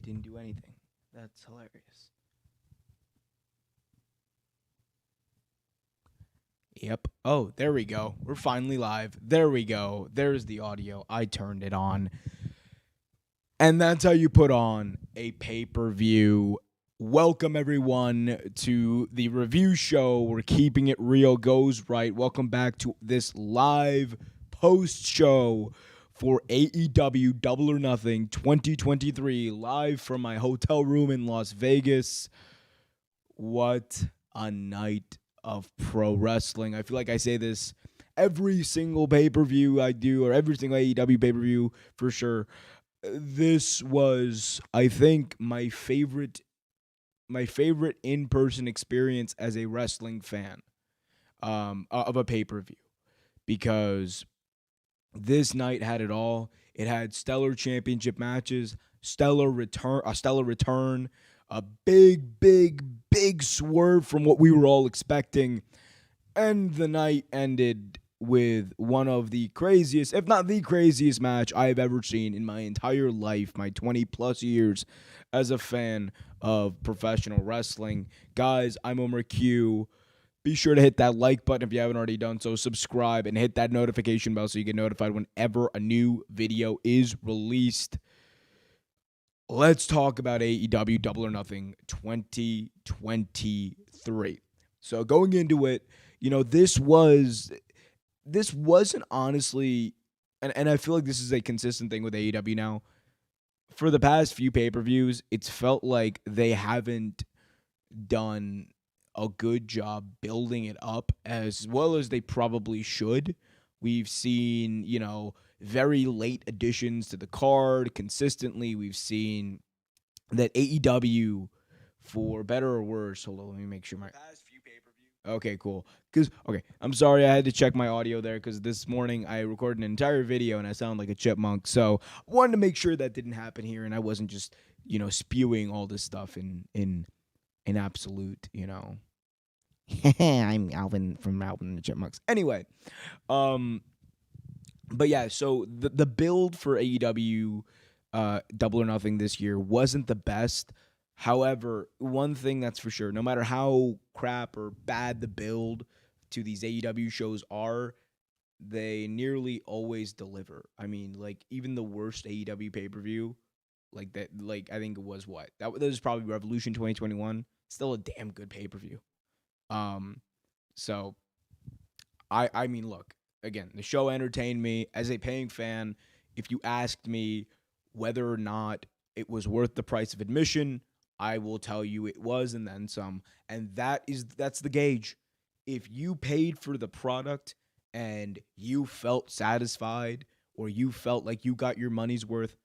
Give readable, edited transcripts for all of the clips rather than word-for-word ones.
didn't do anything. That's hilarious. Yep. Oh, there we go. We're finally live. There we go. There's the audio. I turned it on. And that's how you put on a pay-per-view. Welcome, everyone, to the review show where Keeping It Real goes right. Welcome back to this live post-show for AEW Double or Nothing 2023, live from my hotel room in Las Vegas. What a night of pro wrestling. I feel like I say this every single pay-per-view I do, or every single AEW pay-per-view for sure. This was, I think, my favorite in-person experience as a wrestling fan of a pay-per-view, because this night had it all. It had stellar championship matches, stellar return, a big swerve from what we were all expecting, and the night ended with one of the craziest, if not the craziest match I have ever seen in my entire life, my 20 plus years as a fan of professional wrestling. Guys, I'm Omar Q. Be sure to hit that like button if you haven't already done so. Subscribe and hit that notification bell so you get notified whenever a new video is released. Let's talk about AEW Double or Nothing 2023. So going into it, this wasn't honestly, and I feel like this is a consistent thing with AEW now. For the past few pay-per-views, it's felt like they haven't done a good job building it up as well as they probably should. We've seen, very late additions to the card consistently. We've seen that AEW, for better or worse, hold on, let me make sure my past few pay-per-views. Okay, cool. I'm sorry, I had to check my audio there because this morning I recorded an entire video and I sound like a chipmunk. So I wanted to make sure that didn't happen here and I wasn't just, spewing all this stuff in absolute, I'm Alvin from Alvin and the Chipmunks. Anyway, but yeah, so the build for AEW Double or Nothing this year wasn't the best. However, one thing that's for sure, no matter how crap or bad the build to these AEW shows are, they nearly always deliver. I mean, like, even the worst AEW pay-per-view, like that, like I think it was that was probably Revolution 2021. Still a damn good pay-per-view. So I mean, look, again, the show entertained me as a paying fan. If you asked me whether or not it was worth the price of admission, I will tell you it was, and then some. And that's the gauge. If you paid for the product and you felt satisfied or you felt like you got your money's worth,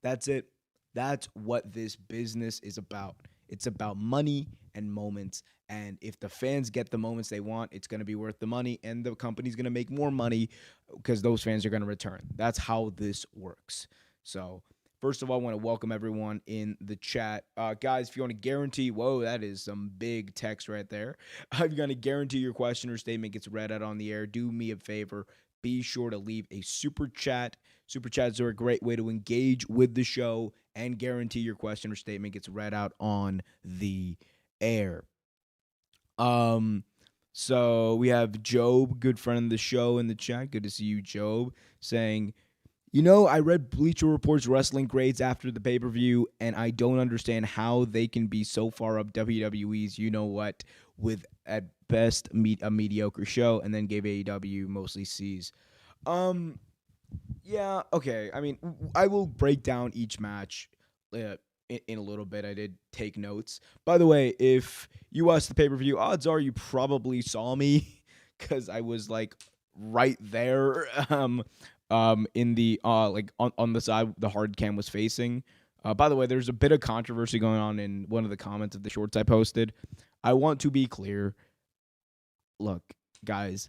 that's it. That's what this business is about. It's about money and moments. And if the fans get the moments they want, it's going to be worth the money, and the company's going to make more money because those fans are going to return. That's how this works. So, first of all, I want to welcome everyone in the chat. Guys, if you want to guarantee, whoa, that is some big text right there. If you're going to guarantee your question or statement gets read out on the air, do me a favor. Be sure to leave a super chat. Super chats are a great way to engage with the show and guarantee your question or statement gets read out on the air. So we have Job, good friend of the show, in the chat. Good to see you, Job, saying, I read Bleacher Report's wrestling grades after the pay-per-view, and I don't understand how they can be so far up WWE's you-know-what with, at best, a mediocre show, and then gave AEW mostly C's. Yeah, okay. I mean, I will break down each match in a little bit. I did take notes. By the way, if you watched the pay-per-view, odds are you probably saw me because I was like right there in the like on the side the hard cam was facing. By the way, there's a bit of controversy going on in one of the comments of the shorts I posted. I want to be clear. Look, guys,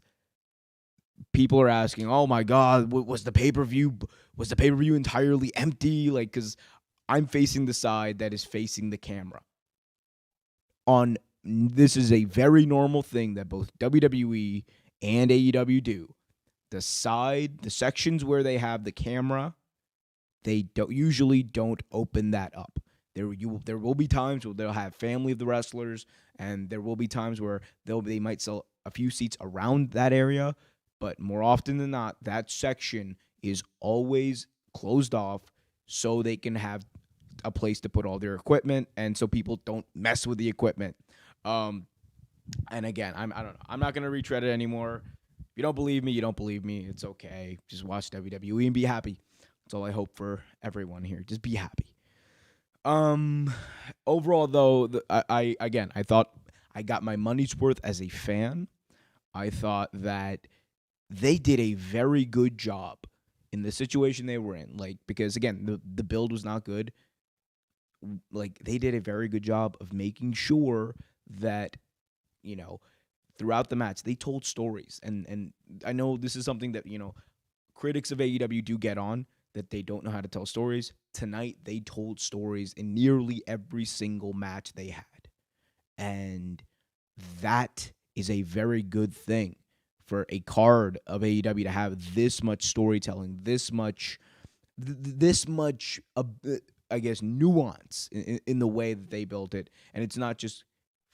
people are asking, "Oh my God, was the pay-per-view entirely empty?" Like, because I'm facing the side that is facing the camera. This is a very normal thing that both WWE and AEW do. The sections where they have the camera, they usually don't open that up. There will be times where they'll have family of the wrestlers, and there will be times where they might sell a few seats around that area, but more often than not, that section is always closed off so they can have a place to put all their equipment, and so people don't mess with the equipment. Um, and again, I don't know. I'm not gonna retread it anymore. If you don't believe me, you don't believe me. It's okay. Just watch WWE and be happy. That's all I hope for everyone here. Just be happy. Um, Overall though, I again, I thought I got my money's worth as a fan. I thought that they did a very good job in the situation they were in. Like, because again, the build was not good. Like, they did a very good job of making sure that, you know, throughout the match they told stories. And I know this is something that, critics of AEW do get on, that they don't know how to tell stories. Tonight they told stories in nearly every single match they had. And that is a very good thing for a card of AEW to have this much storytelling, this much, I guess, nuance in the way that they built it. And it's not just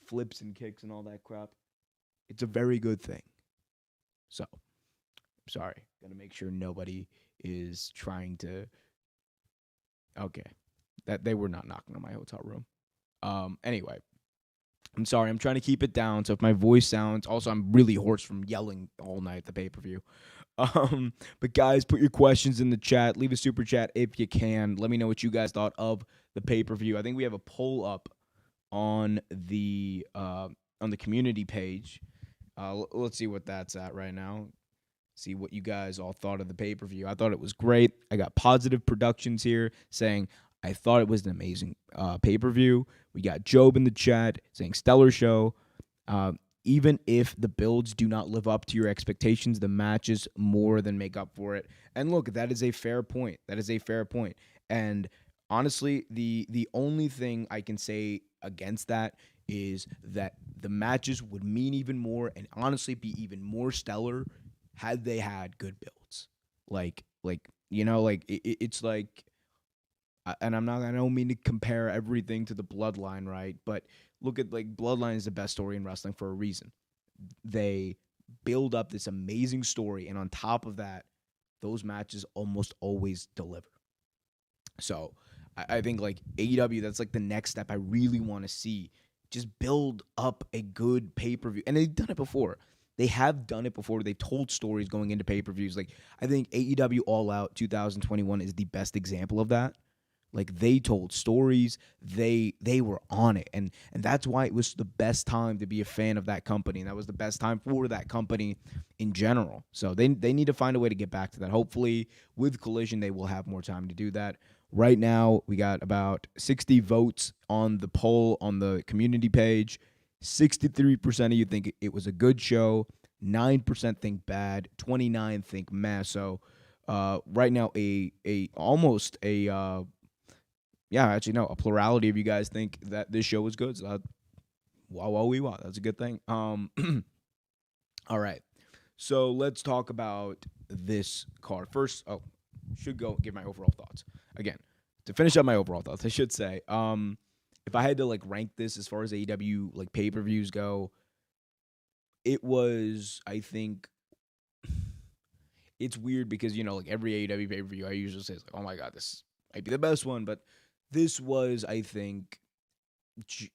flips and kicks and all that crap. It's a very good thing. So, sorry. Gotta make sure nobody is trying to. Okay. That they were not knocking on my hotel room. Anyway. I'm sorry. I'm trying to keep it down. So if my voice sounds. Also, I'm really hoarse from yelling all night at the pay-per-view. But guys, put your questions in the chat. Leave a super chat if you can. Let me know what you guys thought of the pay-per-view. I think we have a poll up on the community page. Let's see what that's at right now. See what you guys all thought of the pay-per-view. I thought it was great. I got Positive Productions here saying, I thought it was an amazing pay-per-view. We got Job in the chat saying, stellar show. Even if the builds do not live up to your expectations, the matches more than make up for it. And look, that is a fair point. And honestly, the only thing I can say against that is that the matches would mean even more and honestly be even more stellar had they had good builds. It's like, and I don't mean to compare everything to the Bloodline, right? But look at, like, Bloodline is the best story in wrestling for a reason. They build up this amazing story, and on top of that, those matches almost always deliver. So I think, like, AEW, that's like the next step I really want to see. Just build up a good pay-per-view. And they've done it before. They have done it before. They've told stories going into pay-per-views. Like, I think AEW All Out 2021 is the best example of that. Like, they told stories. They were on it. And that's why it was the best time to be a fan of that company. And that was the best time for that company in general. So they need to find a way to get back to that. Hopefully, with Collision, they will have more time to do that. Right now, we got about 60 votes on the poll on the community page. 63% of you think it was a good show. 9% think bad. 29% think meh. So right now, a plurality of you guys think that this show was good. So wow. That's a good thing. All right. So let's talk about this card. First, should go give my overall thoughts. Again, to finish up my overall thoughts, I should say, if I had to, like, rank this as far as AEW, like, pay-per-views go, it was, I think, it's weird because, like, every AEW pay-per-view I usually say is like, oh my God, this might be the best one, but this was, I think,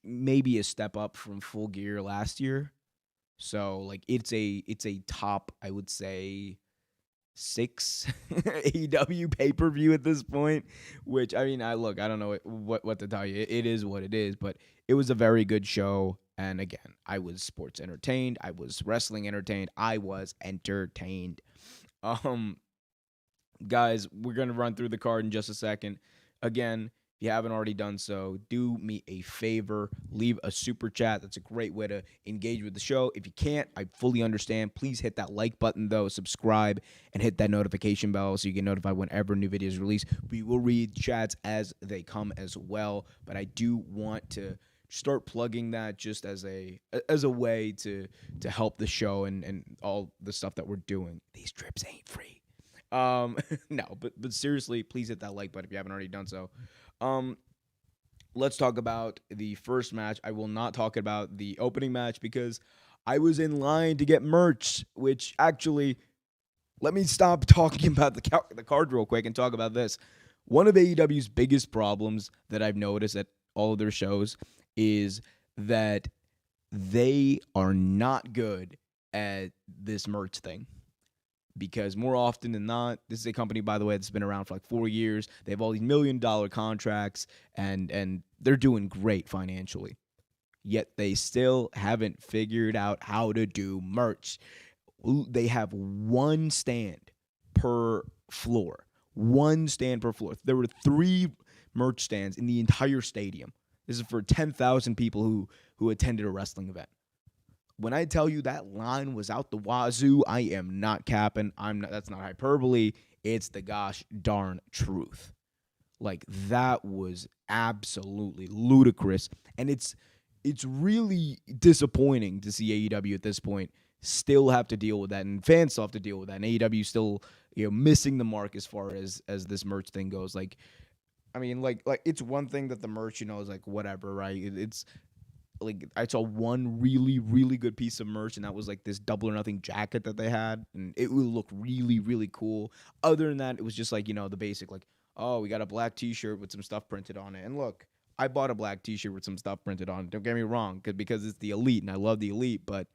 maybe a step up from Full Gear last year. So, like, it's a top, I would say, 6 AEW pay-per-view at this point, which, I mean, I don't know what to tell you. It is what it is, but it was a very good show. And again, I was sports entertained. I was wrestling entertained. I was entertained. Guys, we're going to run through the card in just a second. Again, if you haven't already done so, do me a favor. Leave a super chat. That's a great way to engage with the show. If you can't, I fully understand. Please hit that like button, though. Subscribe and hit that notification bell so you get notified whenever new videos release. We will read chats as they come as well. But I do want to start plugging that just as a way to help the show and all the stuff that we're doing. These trips ain't free. No, but seriously, please hit that like button if you haven't already done so. let's talk about the first match. I will not talk about the opening match because I was in line to get merch, which actually, let me stop talking about the card real quick and talk about this. One of AEW's biggest problems that I've noticed at all of their shows is that they are not good at this merch thing. Because more often than not, this is a company, by the way, that's been around for like 4 years. They have all these $1 million contracts, and they're doing great financially. Yet they still haven't figured out how to do merch. They have one stand per floor. One stand per floor. There were 3 merch stands in the entire stadium. This is for 10,000 people who attended a wrestling event. When I tell you that line was out the wazoo, I am not capping. That's not hyperbole. It's the gosh darn truth. Like, that was absolutely ludicrous. And it's really disappointing to see AEW at this point still have to deal with that, and fans still have to deal with that. And AEW still, missing the mark as far as this merch thing goes. Like, I mean, like it's one thing that the merch, is like whatever, right? It's like I saw one really, really good piece of merch, and that was like this Double or Nothing jacket that they had, and it would look really, really cool. Other than that, it was just like, the basic, like, oh, we got a black T-shirt with some stuff printed on it. And look, I bought a black T-shirt with some stuff printed on it. Don't get me wrong, because it's the Elite, and I love the Elite, but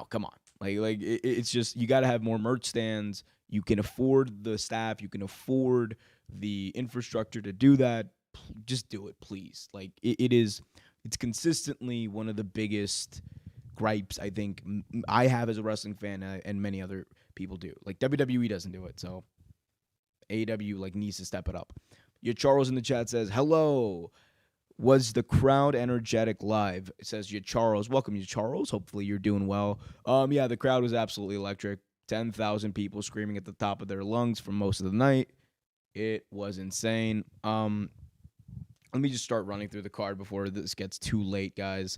come on, it's just, you got to have more merch stands. You can afford the staff, you can afford the infrastructure to do that. Just do it, please. Like, it's consistently one of the biggest gripes I think I have as a wrestling fan, and many other people do. Like, WWE doesn't do it, so AEW needs to step it up. Your Charles in the chat says, hello. Was the crowd energetic live? It says, your Charles. Welcome, your Charles. Hopefully you're doing well. Yeah, the crowd was absolutely electric. 10,000 people screaming at the top of their lungs for most of the night. It was insane. Let me just start running through the card before this gets too late, guys.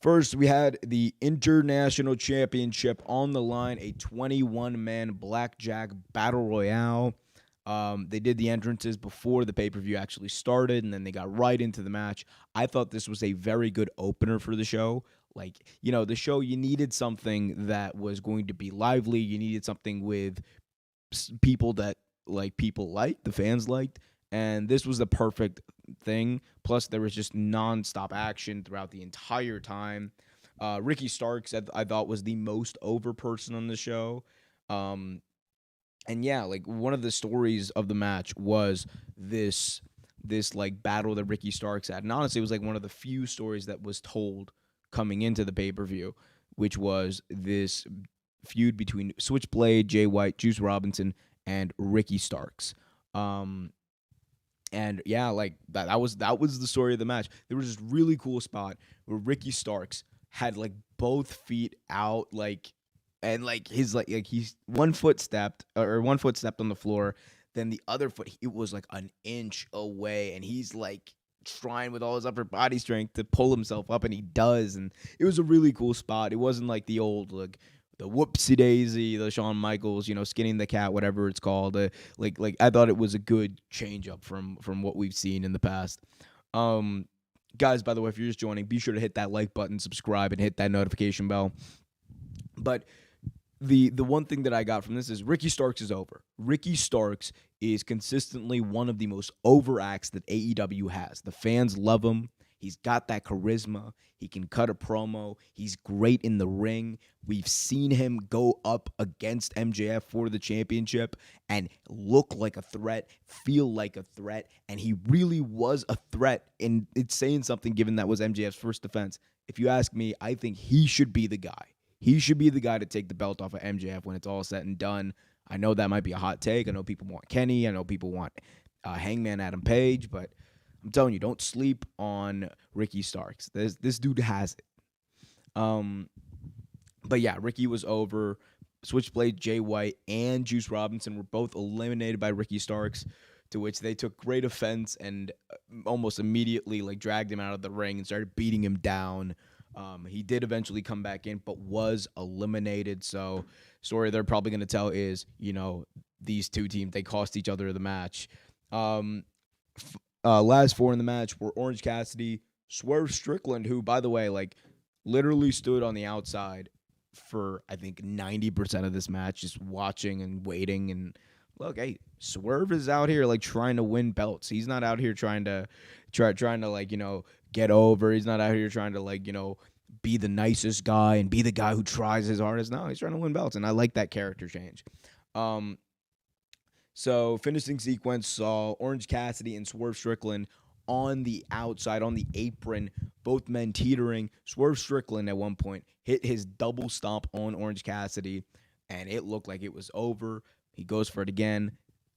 First, we had the International Championship on the line, a 21-man blackjack battle royale. They did the entrances before the pay-per-view actually started, and then they got right into the match. I thought this was a very good opener for the show. Like, the show, you needed something that was going to be lively. You needed something with people that people liked, the fans liked, and this was the perfect thing. Plus, there was just nonstop action throughout the entire time. Ricky Starks, I thought, was the most over person on the show. And yeah, one of the stories of the match was this battle that Ricky Starks had. And honestly, it was one of the few stories that was told coming into the pay-per-view, which was this feud between Switchblade, Jay White, Juice Robinson, and Ricky Starks. And yeah, that was the story of the match. There was this really cool spot where Ricky Starks had both feet out, and his he's one foot stepped on the floor, then the other foot, it was an inch away, and he's trying with all his upper body strength to pull himself up, and he does, and it was a really cool spot. It wasn't the old the whoopsie daisy, the Shawn Michaels, skinning the cat, whatever it's called. I thought it was a good change up from what we've seen in the past. Guys, by the way, if you're just joining, be sure to hit that like button, subscribe, and hit that notification bell. But the one thing that I got from this is Ricky Starks is over. Ricky Starks is consistently one of the most over acts that AEW has. The fans love him. He's got that charisma. He can cut a promo. He's great in the ring. We've seen him go up against MJF for the championship and look like a threat, feel like a threat, and he really was a threat. And it's saying something given that was MJF's first defense. If you ask me, I think he should be the guy. He should be the guy to take the belt off of MJF when it's all said and done. I know that might be a hot take. I know people want Kenny. I know people want Hangman Adam Page, but I'm telling you, don't sleep on Ricky Starks. This dude has it. But yeah, Ricky was over. Switchblade, Jay White, and Juice Robinson were both eliminated by Ricky Starks, to which they took great offense and almost immediately dragged him out of the ring and started beating him down. He did eventually come back in, but was eliminated. So, story they're probably going to tell is, these two teams, they cost each other the match. Last four in the match were Orange Cassidy, Swerve Strickland, who, by the way, like literally stood on the outside for I think 90% of this match, just watching and waiting. And look, hey, Swerve is out here like trying to win belts. He's not out here trying to like get over. He's not out here trying to like be the nicest guy and be the guy who tries his hardest. No, he's trying to win belts, and I like that character change. So finishing sequence saw Orange Cassidy and Swerve Strickland on the outside, on the apron, both men teetering. Swerve Strickland at one point hit his double stomp on Orange Cassidy, and it looked like it was over. He goes for it again.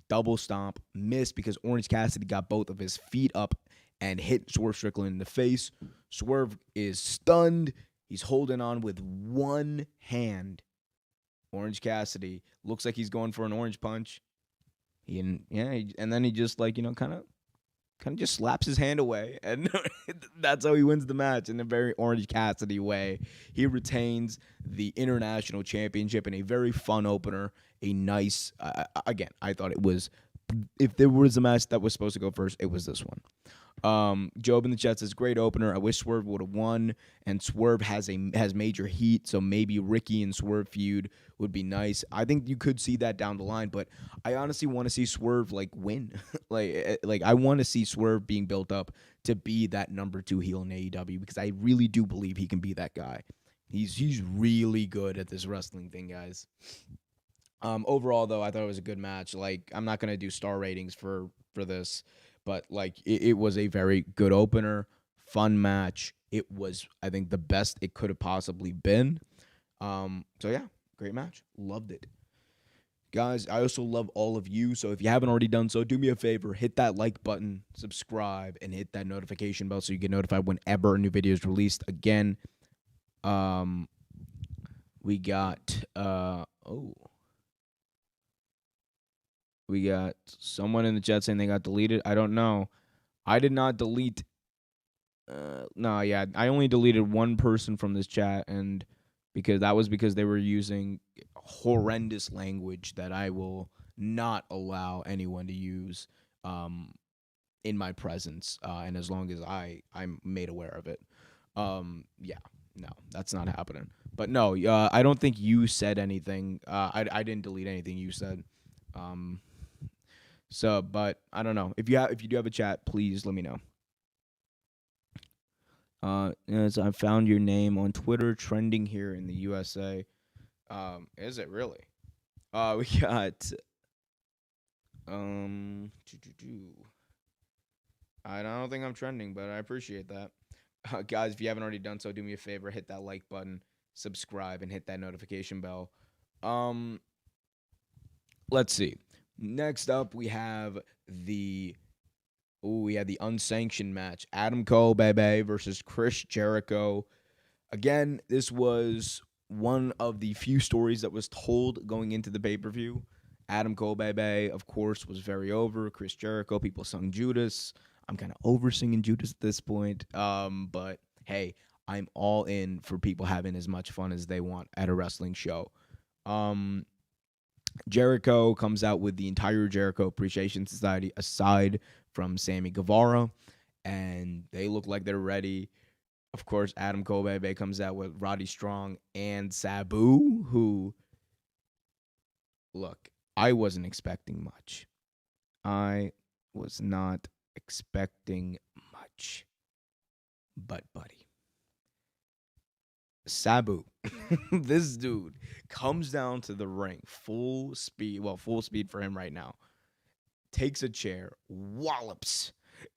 Double stomp, missed because Orange Cassidy got both of his feet up and hit Swerve Strickland in the face. Swerve is stunned. He's holding on with one hand. Orange Cassidy looks like he's going for an orange punch. And then he just like kind of just slaps his hand away, and that's how he wins the match in a very Orange Cassidy way. He retains the International Championship in a very fun opener. A nice, again, I thought it was, if there was a match that was supposed to go first, it was this one. Job in the chat says, great opener. I wish Swerve would have won, and Swerve has major heat, so maybe Ricky and Swerve feud would be nice. I think you could see that down the line, but I honestly want to see Swerve like win. like I want to see Swerve being built up to be that number 2 heel in AEW, because I really do believe he can be that guy. He's really good at this wrestling thing, guys. Overall, though, I thought it was a good match. Like, I'm not gonna do star ratings for this, but like it was a very good opener, fun match. It was, I think, the best it could have possibly been. So yeah, great match. Loved it. Guys, I also love all of you. So if you haven't already done so, do me a favor, hit that like button, subscribe, and hit that notification bell so you get notified whenever a new video is released. Again, we got we got someone in the chat saying they got deleted. I don't know. I did not delete. I only deleted one person from this chat, and because they were using horrendous language that I will not allow anyone to use in my presence, and as long as I'm made aware of it. No, that's not happening. But no, I don't think you said anything. I didn't delete anything you said. But I don't know. If you do have a chat, please let me know. As I found your name on Twitter trending here in the USA. Is it really? We got I don't think I'm trending, but I appreciate that. Guys, if you haven't already done so, do me a favor, hit that like button, subscribe, and hit that notification bell. Let's see. Next up, we have the unsanctioned match. Adam Cole, Bebe versus Chris Jericho. Again, this was one of the few stories that was told going into the pay-per-view. Adam Cole, Bebe, of course, was very over. Chris Jericho, people sung Judas. I'm kind of over singing Judas at this point. But hey, I'm all in for people having as much fun as they want at a wrestling show. Jericho comes out with the entire Jericho Appreciation Society aside from Sammy Guevara, and they look like they're ready. Of course, Adam Cole Bebe comes out with Roddy Strong and Sabu, who, look, I wasn't expecting much. I was not expecting much. But, buddy, Sabu, this dude comes down to the ring full speed for him right now, takes a chair, wallops,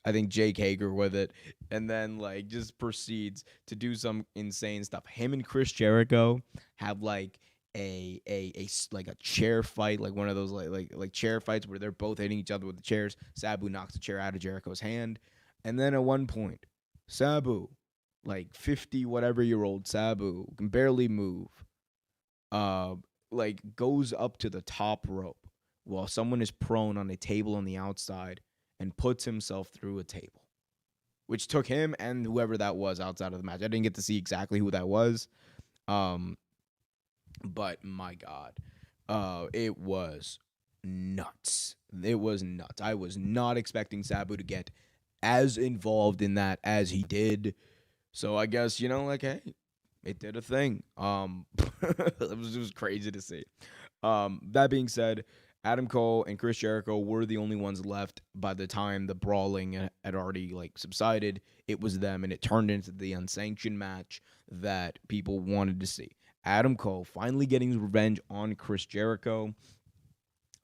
I think, Jake Hager with it, and then like just proceeds to do some insane stuff. Him and Chris Jericho have like a chair fight, like one of those like chair fights where they're both hitting each other with the chairs. Sabu knocks the chair out of Jericho's hand, and then at one point, Sabu, like 50 whatever year old Sabu, can barely move, like goes up to the top rope while someone is prone on a table on the outside and puts himself through a table, which took him and whoever that was outside of the match. I didn't get to see exactly who that was, but my God, it was nuts. It was nuts. I was not expecting Sabu to get as involved in that as he did. So I guess, like, hey, it did a thing. It was crazy to see. That being said, Adam Cole and Chris Jericho were the only ones left by the time the brawling had already like subsided. It was them, and it turned into the unsanctioned match that people wanted to see. Adam Cole finally getting his revenge on Chris Jericho.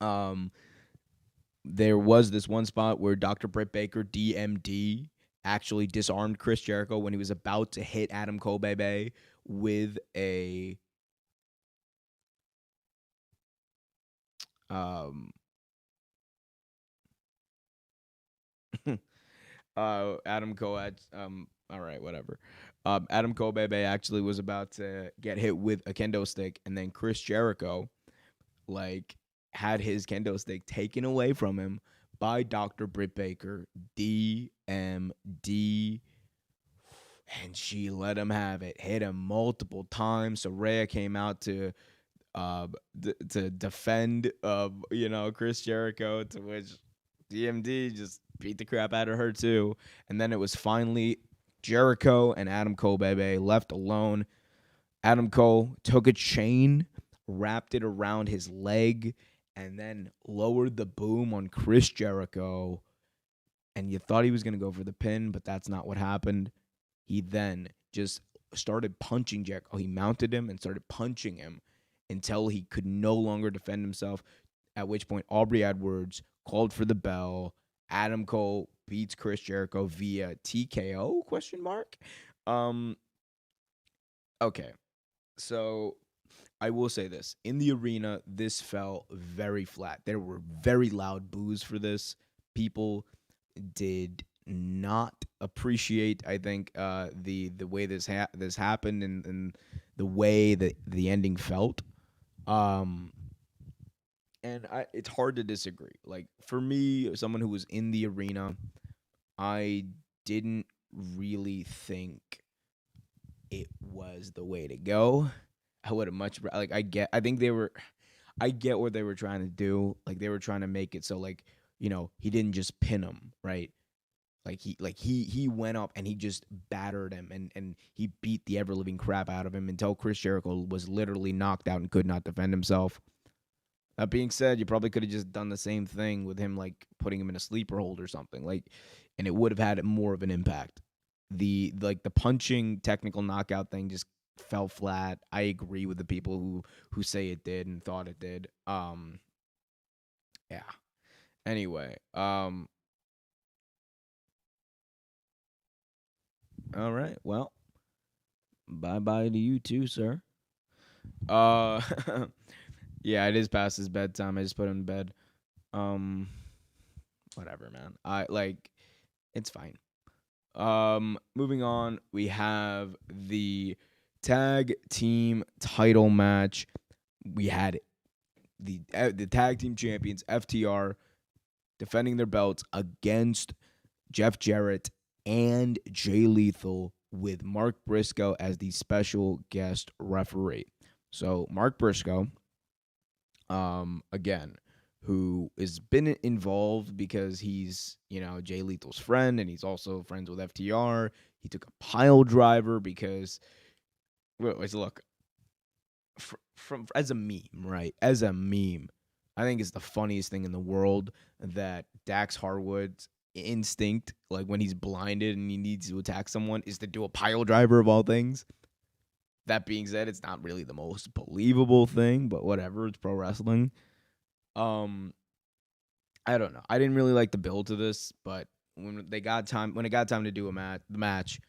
Um, there was this one spot where Dr. Britt Baker, DMD, actually disarmed Chris Jericho when he was about to hit Adam Cole Bebe with a um Adam Cole had all right, whatever. Adam Cole Bebe actually was about to get hit with a kendo stick, and then Chris Jericho like had his kendo stick taken away from him by Dr. Britt Baker, DMD, and she let him have it. Hit him multiple times. So Rhea came out to defend Chris Jericho, to which DMD just beat the crap out of her too. And then it was finally Jericho and Adam Cole Bebe left alone. Adam Cole took a chain, wrapped it around his leg, and then lowered the boom on Chris Jericho. And you thought he was going to go for the pin, but that's not what happened. He then just started punching Jericho. He mounted him and started punching him until he could no longer defend himself, at which point Aubrey Edwards called for the bell. Adam Cole beats Chris Jericho via TKO, question mark. Okay, so I will say this. In the arena, this fell very flat. There were very loud boos for this. People did not appreciate, I think, the way this happened and the way that the ending felt. And it's hard to disagree. Like, for me, someone who was in the arena, I didn't really think it was the way to go. I would have I get what they were trying to do. Like, they were trying to make it so, like, he didn't just pin him, right? He went up and he just battered him, and he beat the ever living crap out of him until Chris Jericho was literally knocked out and could not defend himself. That being said, you probably could have just done the same thing with him, like putting him in a sleeper hold or something, like, and it would have had more of an impact. The punching technical knockout thing just fell flat. I agree with the people who say it did and thought it did. Yeah. Anyway, all right. Well, bye-bye to you too, sir. Uh yeah, it is past his bedtime. I just put him in bed. Um Whatever, man. It's fine. Moving on, we have the tag team title match. We had the tag team champions FTR defending their belts against Jeff Jarrett and Jay Lethal, with Mark Briscoe as the special guest referee. So Mark Briscoe, again, who has been involved because he's, Jay Lethal's friend, and he's also friends with FTR. He took a pile driver because, look, from as a meme, right? As a meme, I think it's the funniest thing in the world that Dax Harwood's instinct, like when he's blinded and he needs to attack someone, is to do a pile driver of all things. That being said, it's not really the most believable thing, but whatever. It's pro wrestling. I don't know. I didn't really like the build to this, but when it got time to do the match,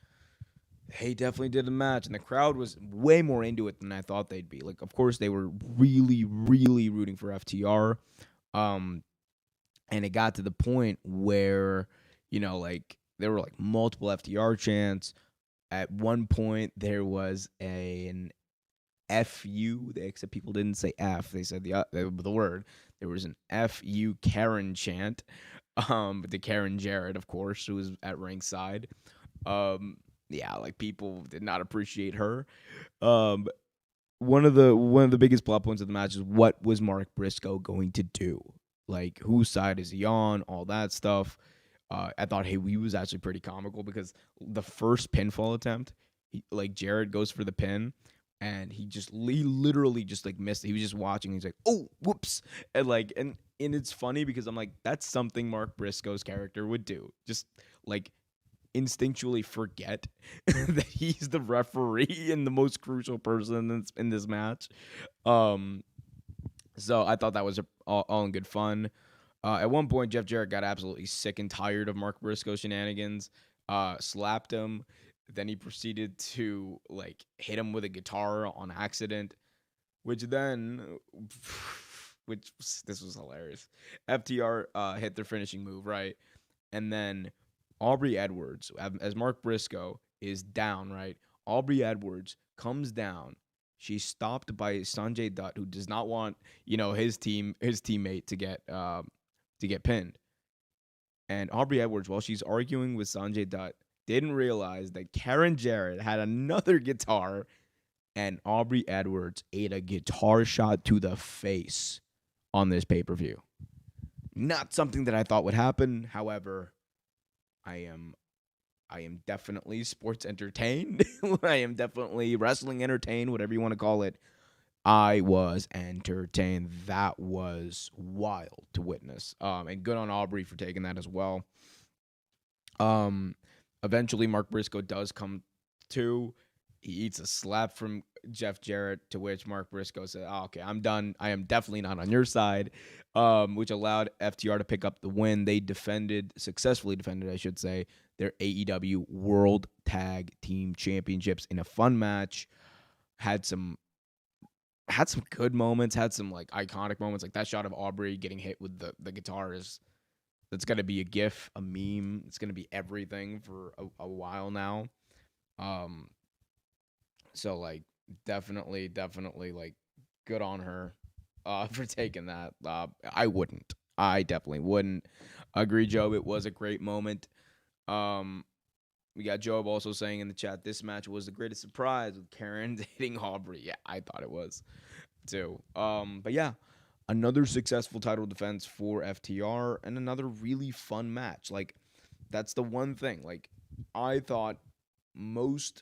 they definitely did the match, and the crowd was way more into it than I thought they'd be. Like, of course, they were really, really rooting for FTR. And it got to the point where, there were like multiple FTR chants. At one point, there was an FU, except people didn't say F. They said the word. There was an FU Karen chant. To Karen Jarrett, of course, who was at ringside. Yeah, like, people did not appreciate her. One of the biggest plot points of the match is, what was Mark Briscoe going to do? Like, whose side is he on? All that stuff. I thought he was actually pretty comical because the first pinfall attempt, like Jarrett goes for the pin, and he literally just like missed it. He was just watching. He's like, oh, whoops, and it's funny because I'm like, that's something Mark Briscoe's character would do. Just like instinctually forget that he's the referee and the most crucial person in this match. Um, so I thought that was all in good fun. At one point, Jeff Jarrett got absolutely sick and tired of Mark Briscoe shenanigans, slapped him. Then he proceeded to like hit him with a guitar on accident, which then, this was hilarious. FTR hit their finishing move, right? And then Aubrey Edwards, as Mark Briscoe is down, right? Aubrey Edwards comes down. She's stopped by Sanjay Dutt, who does not want his teammate to get pinned. And Aubrey Edwards, while she's arguing with Sanjay Dutt, didn't realize that Karen Jarrett had another guitar, and Aubrey Edwards ate a guitar shot to the face on this pay-per-view. Not something that I thought would happen. However, I am definitely sports entertained. I am definitely wrestling entertained, whatever you want to call it. I was entertained. That was wild to witness. And good on Aubrey for taking that as well. Eventually Mark Briscoe does come to. He eats a slap from Jeff Jarrett, to which Mark Briscoe said, oh, okay, I'm done. I am definitely not on your side, which allowed FTR to pick up the win. They successfully defended, I should say, their AEW World Tag Team Championships in a fun match. Had some good moments, had some like iconic moments, like that shot of Aubrey getting hit with the guitar that's going to be a gif, a meme. It's going to be everything for a while now. So like definitely like good on her for taking that. I definitely wouldn't. Agree, Joe. It was a great moment. We got Job also saying in the chat, this match was the greatest surprise with Karen hitting Aubrey. Yeah, I thought it was too. But yeah, another successful title defense for FTR and another really fun match. Like, that's the one thing. Like, I thought most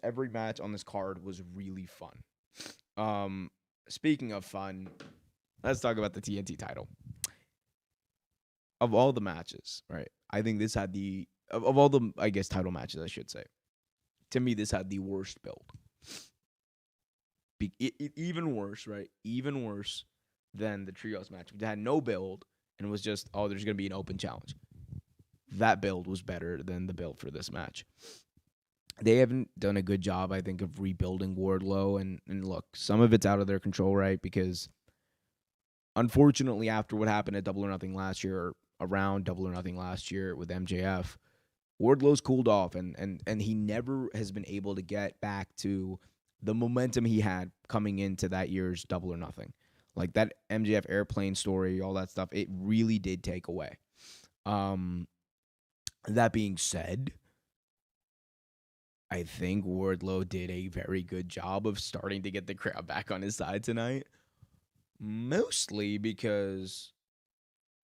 every match on this card was really fun. Speaking of fun, let's talk about the TNT title. Of all the matches, right? I think this had of all the, I guess, title matches, I should say. To me, this had the worst build. Even worse, right? Even worse than the trios match, which had no build and was just, oh, there's going to be an open challenge. That build was better than the build for this match. They haven't done a good job, I think, of rebuilding Wardlow. And look, some of it's out of their control, right? Because unfortunately, after what happened at Double or Nothing last year, or around Double or Nothing last year with MJF, Wardlow's cooled off, and he never has been able to get back to the momentum he had coming into that year's Double or Nothing. Like that MJF airplane story, all that stuff, it really did take away. That being said, I think Wardlow did a very good job of starting to get the crowd back on his side tonight. Mostly because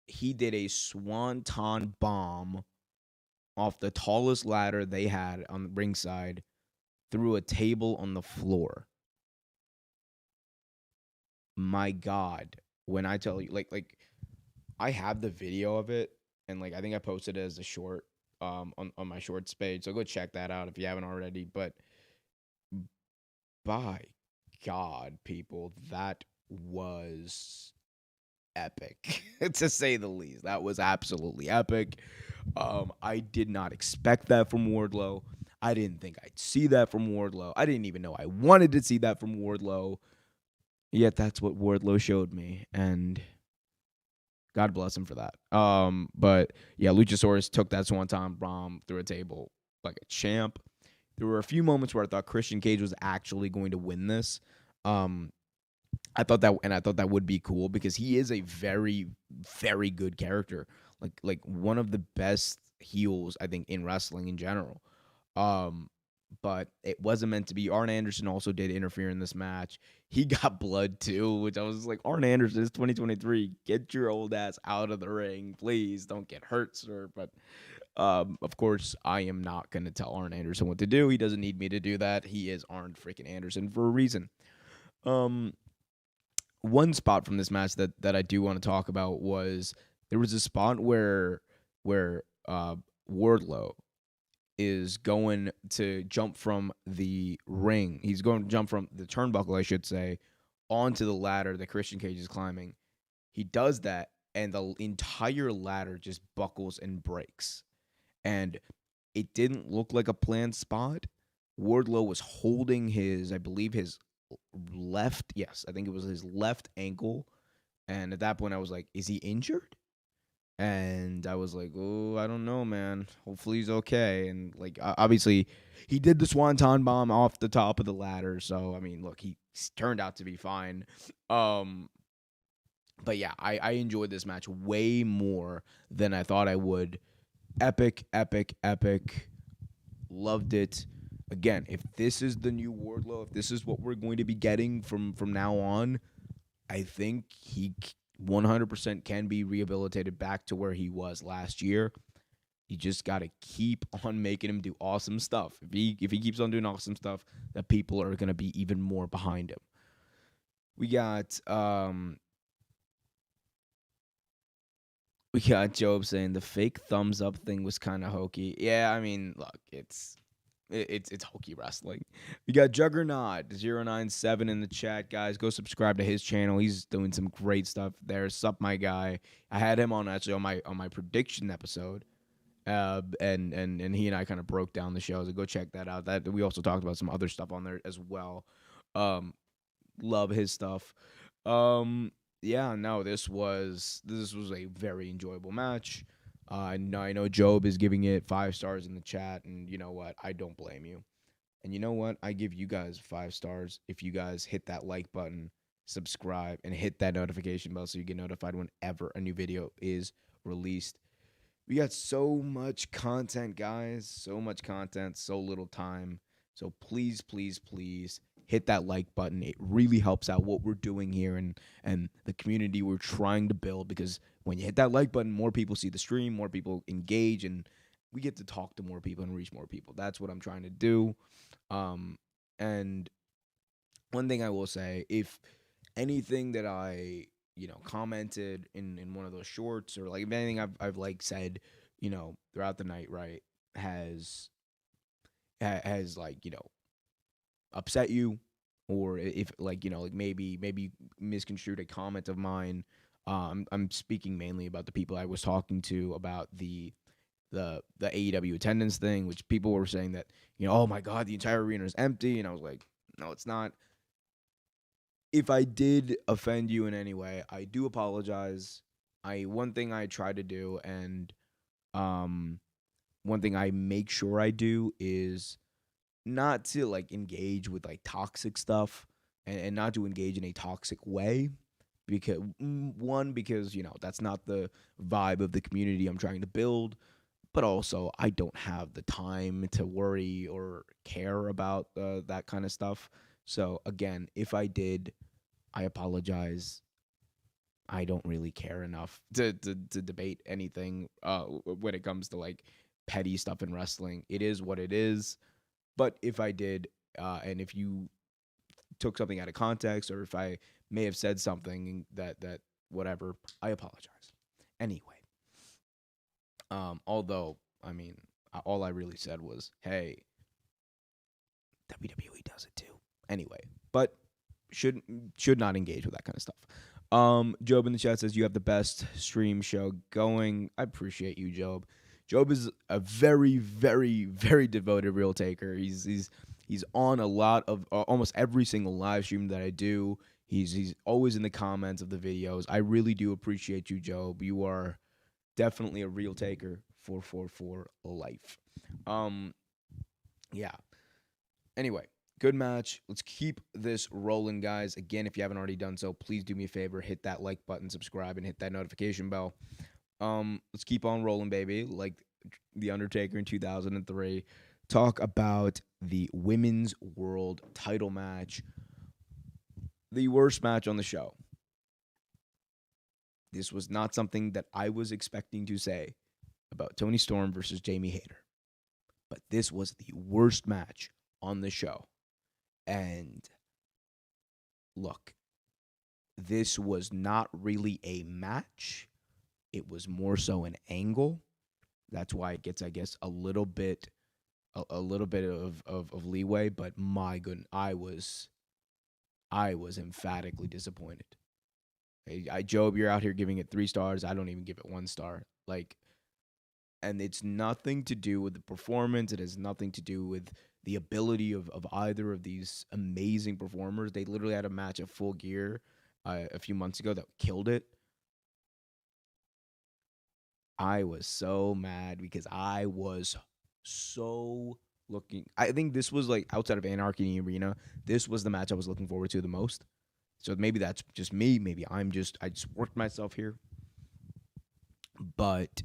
he did a swanton bomb off the tallest ladder they had on the ringside through a table on the floor. My God, when I tell you, like I have the video of it, and like I think I posted it as a short on my shorts page, so go check that out if you haven't already. But by God, people, that was epic to say the least. That was absolutely epic. I did not expect that from Wardlow. I didn't think I'd see that from Wardlow. I didn't even know I wanted to see that from Wardlow. Yet that's what Wardlow showed me, and God bless him for that. But yeah, Luchasaurus took that swanton bomb through a table like a champ. There were a few moments where I thought Christian Cage was actually going to win this. I thought that would be cool because he is a very, very good character. Like one of the best heels, I think, in wrestling in general. but it wasn't meant to be. Arn Anderson also did interfere in this match. He got blood too, which I was like, Arn Anderson, it's 2023. Get your old ass out of the ring, please. Don't get hurt, sir. But of course, I am not going to tell Arn Anderson what to do. He doesn't need me to do that. He is Arn freaking Anderson for a reason. One spot from this match that I do want to talk about was there was a spot where Wardlow is going to jump from the ring. He's going to jump from the turnbuckle, I should say, onto the ladder that Christian Cage is climbing. He does that, and the entire ladder just buckles and breaks. And it didn't look like a planned spot. Wardlow was holding his, I believe, his left, yes, I think it was his left ankle. And at that point, I was like, is he injured? And I was like, oh, I don't know, man. Hopefully he's okay. And, like, obviously, he did the Swanton bomb off the top of the ladder. So, I mean, look, he turned out to be fine. But, yeah, I enjoyed this match way more than I thought I would. Epic, epic, epic. Loved it. Again, if this is the new Wardlow, if this is what we're going to be getting from now on, I think he 100% can be rehabilitated back to where he was last year. You just got to keep on making him do awesome stuff. If he keeps on doing awesome stuff, that people are going to be even more behind him. We got Job saying the fake thumbs up thing was kind of hokey. Yeah, I mean, look, it's hokey wrestling. We got Juggernaut 097 in the chat, guys. Go subscribe to his channel. He's doing some great stuff there. Sup, my guy. I had him on actually on my prediction episode. And he and I kind of broke down the show. So go check that out. That we also talked about some other stuff on there as well. Love his stuff. Yeah, no, this was a very enjoyable match. I know Job is giving it 5 stars in the chat, and you know what? I don't blame you. And you know what? I give you guys 5 stars if you guys hit that like button, subscribe, and hit that notification bell so you get notified whenever a new video is released. We got so much content, guys. So much content, so little time. So please, please, please hit that like button. It really helps out what we're doing here and the community we're trying to build, because when you hit that like button, more people see the stream, more people engage, and we get to talk to more people and reach more people. That's what I'm trying to do. And one thing I will say, if anything that I commented in one of those shorts, or like if anything I've like said throughout the night, right, has like upset you, or if like like maybe misconstrued a comment of mine. I'm speaking mainly about the people I was talking to about the AEW attendance thing, which people were saying that oh my god, the entire arena is empty, and I was like, no, it's not. If I did offend you in any way, I do apologize. One thing I try to do, and one thing I make sure I do, is not to like engage with like toxic stuff, and not to engage in a toxic way, because because that's not the vibe of the community I'm trying to build, but also I don't have the time to worry or care about that kind of stuff. So again, if I did, I apologize. I don't really care enough to debate anything when it comes to like petty stuff in wrestling. It is what it is. But if I did, and if you took something out of context, or if I may have said something that whatever, I apologize. Anyway, although I mean, all I really said was, "Hey, WWE does it too." Anyway, but should not engage with that kind of stuff. Job in the chat says you have the best stream show going. I appreciate you, Job. Job is a very, very, very devoted real taker. He's on a lot of almost every single live stream that I do. He's always in the comments of the videos. I really do appreciate you, Job. You are definitely a real taker. 444 life. Yeah. Anyway, good match. Let's keep this rolling, guys. Again, if you haven't already done so, please do me a favor. Hit that like button, subscribe, and hit that notification bell. Let's keep on rolling, baby. Like The Undertaker in 2003. talk about the women's world title match, the worst match on the show. This was not something that I was expecting to say about Toni Storm versus Jamie Hayter, but this was the worst match on the show. And look, this was not really a match. It was more so an angle. That's why it gets, I guess, a little bit of leeway. But my goodness, I was emphatically disappointed. Job, you're out here giving it 3 stars. I don't even give it 1 star. Like, and it's nothing to do with the performance. It has nothing to do with the ability of either of these amazing performers. They literally had a match at Full Gear a few months ago that killed it. I was so mad because I was so looking. I think this was like outside of Anarchy in the Arena. This was the match I was looking forward to the most. So maybe that's just me. Maybe I just worked myself here. But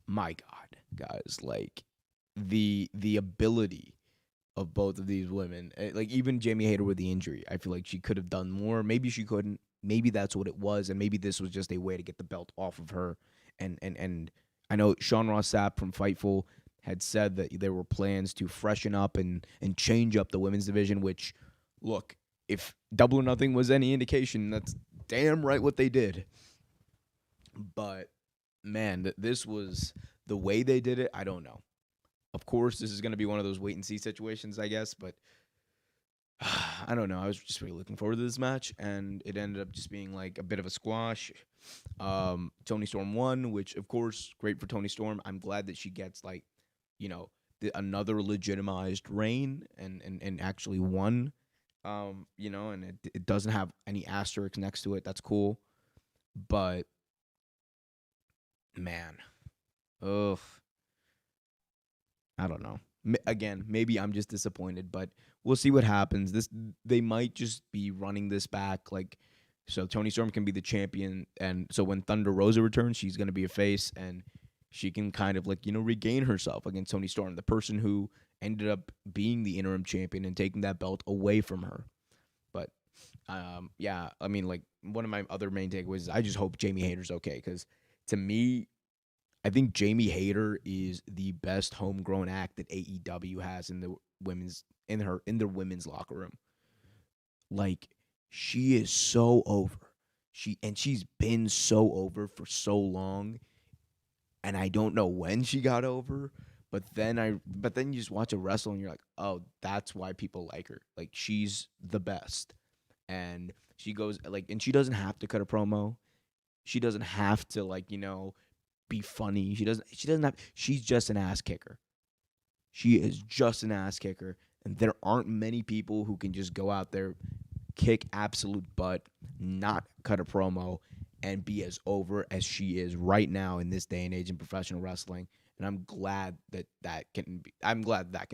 my God, guys, like the ability of both of these women, like even Jamie Hayter with the injury, I feel like she could have done more. Maybe she couldn't. Maybe that's what it was, and maybe this was just a way to get the belt off of her. And I know Sean Ross Sapp from Fightful had said that there were plans to freshen up and change up the women's division. Which, look, if Double or Nothing was any indication, that's damn right what they did. But man, this was the way they did it. I don't know. Of course, this is going to be one of those wait and see situations, I guess. But I don't know. I was just really looking forward to this match, and it ended up just being like a bit of a squash. Toni Storm won, which of course, great for Toni Storm. I'm glad that she gets like, another legitimized reign and actually won. And it doesn't have any asterisks next to it. That's cool. But man, ugh, I don't know. Again, maybe I'm just disappointed, but we'll see what happens. They might just be running this back, like so Toni Storm can be the champion, and so when Thunder Rosa returns, she's gonna be a face, and she can kind of like regain herself against Toni Storm, the person who ended up being the interim champion and taking that belt away from her. But yeah, I mean, like one of my other main takeaways is I just hope Jamie Hayter's okay because to me, I think Jamie Hayter is the best homegrown act that AEW has in the women's in their women's locker room. Like she is so over. She's been so over for so long, and I don't know when she got over. But then you just watch her wrestle and you're like, oh, that's why people like her. Like she's the best, and she goes like, and she doesn't have to cut a promo. She doesn't have to like be funny. She doesn't have she's just an ass kicker. She is just an ass kicker. And there aren't many people who can just go out there, kick absolute butt, not cut a promo, and be as over as she is right now in this day and age in professional wrestling. And I'm glad that can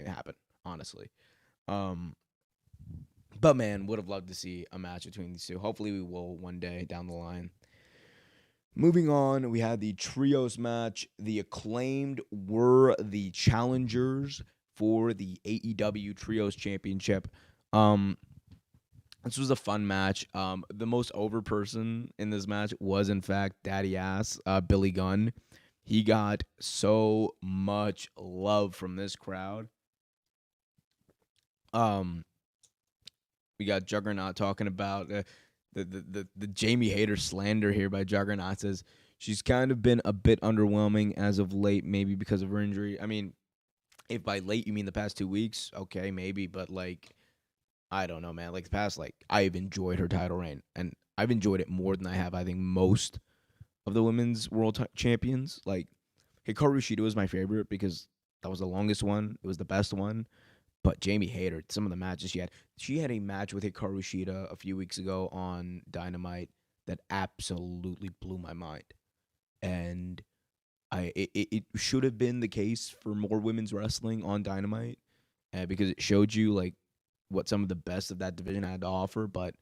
happen, honestly. Um but man, would have loved to see a match between these two. Hopefully we will one day down the line. Moving on, we had the trios match. The Acclaimed were the challengers for the AEW Trios Championship. This was a fun match. The most over person in this match was, in fact, Daddy Ass, Billy Gunn. He got so much love from this crowd. Um, we got Juggernaut talking about the Jamie Hayter slander here by Juggernaut. Says she's kind of been a bit underwhelming as of late, maybe because of her injury. I mean, if by late you mean the past 2 weeks, okay, maybe, but like I don't know, man. Like the past, like I've enjoyed her title reign, and I've enjoyed it more than I have, I think, most of the women's world champions. Like Hikaru Shida was my favorite because that was the longest one. It was the best one. But Jamie Hayter, some of the matches she had a match with Hikaru Shida a few weeks ago on Dynamite that absolutely blew my mind. And it should have been the case for more women's wrestling on Dynamite because it showed you like what some of the best of that division had to offer. But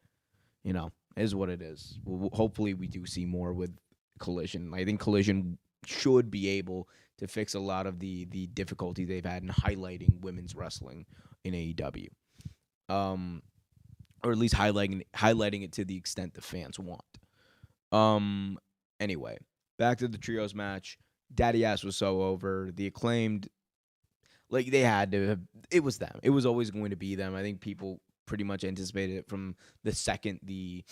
it is what it is. Hopefully we do see more with Collision. I think Collision should be able to fix a lot of the difficulty they've had in highlighting women's wrestling in AEW. Um, or at least highlighting it to the extent the fans want. Um, anyway, back to the trios match. Daddy Ass was so over. The Acclaimed, like they had to have, it was them. It was always going to be them. I think people pretty much anticipated it from the second the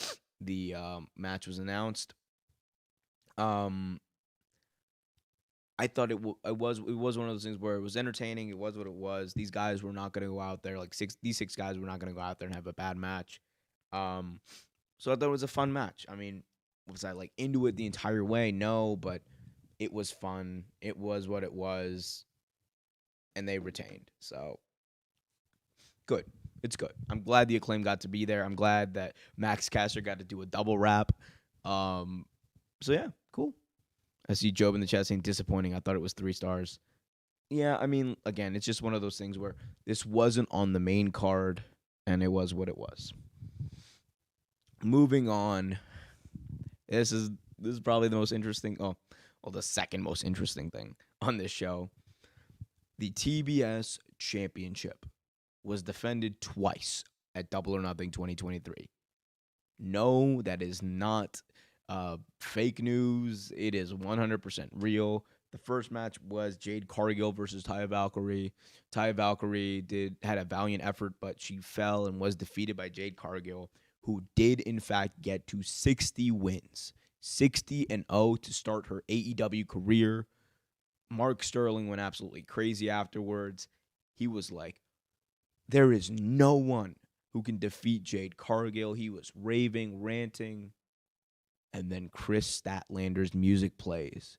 match was announced. Um, I thought it was one of those things where it was entertaining. It was what it was. These guys were not going to go out there these six guys were not going to go out there and have a bad match. Um, so I thought it was a fun match. I mean, was I like into it the entire way? No, but it was fun. It was what it was, and they retained. So good. It's good. I'm glad the Acclaim got to be there. I'm glad that Max Caster got to do a double rap. So yeah, cool. I see Job in the chat saying disappointing. I thought it was 3 stars. Yeah, I mean, again, it's just one of those things where this wasn't on the main card, and it was what it was. Moving on. This is probably the most interesting. The second most interesting thing on this show. The TBS Championship was defended twice at Double or Nothing 2023. No, that is not fake news. It is 100% real. The first match was Jade Cargill versus Taya Valkyrie. Taya Valkyrie had a valiant effort, but she fell and was defeated by Jade Cargill, who did in fact get to 60 wins. 60-0 to start her AEW career. Mark Sterling went absolutely crazy afterwards. He was like, there is no one who can defeat Jade Cargill. He was raving, ranting. And then Kris Statlander's music plays.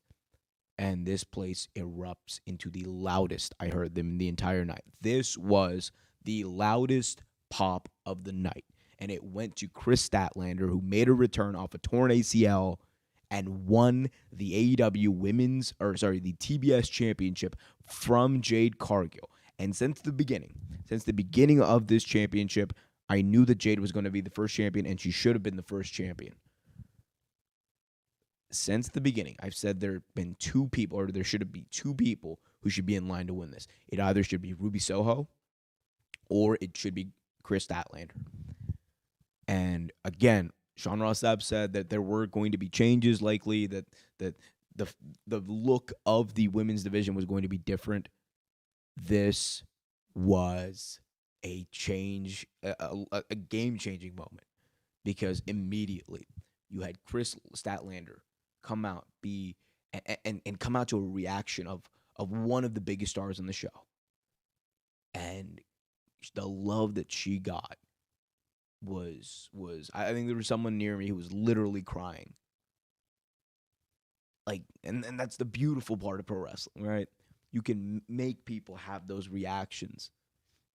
And this place erupts into the loudest I heard them the entire night. This was the loudest pop of the night. And it went to Kris Statlander, who made a return off a torn ACL and won the the TBS Championship from Jade Cargill. And since the beginning of this championship, I knew that Jade was going to be the first champion, and she should have been the first champion. Since the beginning, I've said there have been 2 people, or there should be 2 people who should be in line to win this. It either should be Ruby Soho, or it should be Kris Statlander. And again, Sean Ross Sapp said that there were going to be changes, likely that the look of the women's division was going to be different. This was a change, a game-changing moment, because immediately you had Kris Statlander come out and come out to a reaction of one of the biggest stars on the show, and the love that she got was I think there was someone near me who was literally crying. Like, and that's the beautiful part of pro wrestling, right? You can make people have those reactions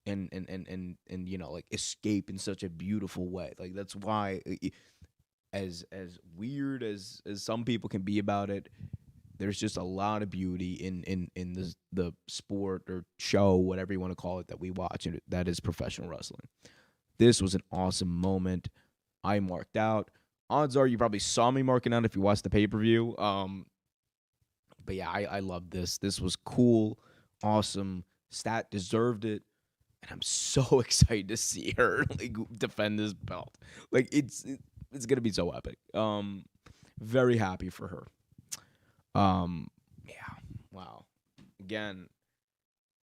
and like escape in such a beautiful way. Like, that's why, as weird as some people can be about it, there's just a lot of beauty in the sport or show, whatever you want to call it, that we watch, and that is professional wrestling. This was an awesome moment. I marked out. Odds are you probably saw me marking out if you watched the pay-per-view. But yeah, I love this. This was cool, awesome. Stat deserved it, and I'm so excited to see her like defend this belt. Like, it's gonna be so epic. Very happy for her. Yeah, wow. Again,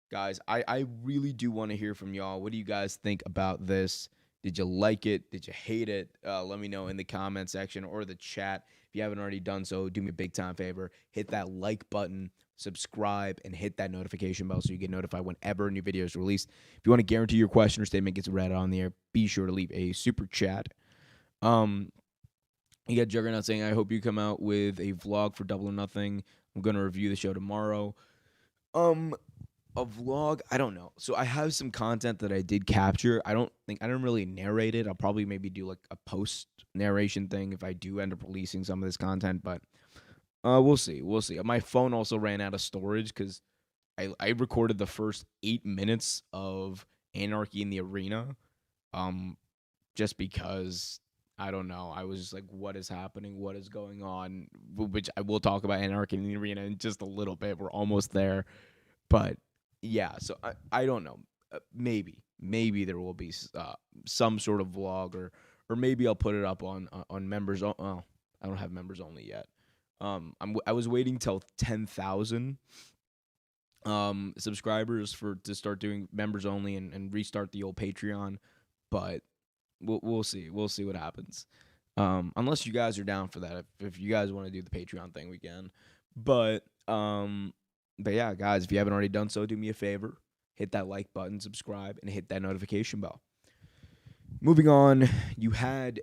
guys, I really do want to hear from y'all. What do you guys think about this? Did you like it? Did you hate it? Let me know in the comment section or the chat. If you haven't already done so, do me a big time favor. Hit that like button, subscribe, and hit that notification bell so you get notified whenever a new video is released. If you want to guarantee your question or statement gets read on the air, be sure to leave a super chat. You got Juggernaut saying, I hope you come out with a vlog for Double or Nothing. I'm going to review the show tomorrow. A vlog, I don't know. So I have some content that I did capture. I don't really narrate it. I'll probably maybe do like a post narration thing if I do end up releasing some of this content, but we'll see. My phone also ran out of storage because I recorded the first 8 minutes of Anarchy in the Arena, just because I don't know. I was just like, what is happening? What is going on? Which I will talk about Anarchy in the Arena in just a little bit. We're almost there. But yeah, so I don't know. Maybe there will be some sort of vlog, or maybe I'll put it up on members. Oh, I don't have members only yet. I was waiting till 10,000 subscribers to start doing members only and restart the old Patreon, but we'll see. We'll see what happens. Unless you guys are down for that. If you guys want to do the Patreon thing, we can. But yeah, guys, if you haven't already done so, do me a favor. Hit that like button, subscribe, and hit that notification bell. Moving on, you had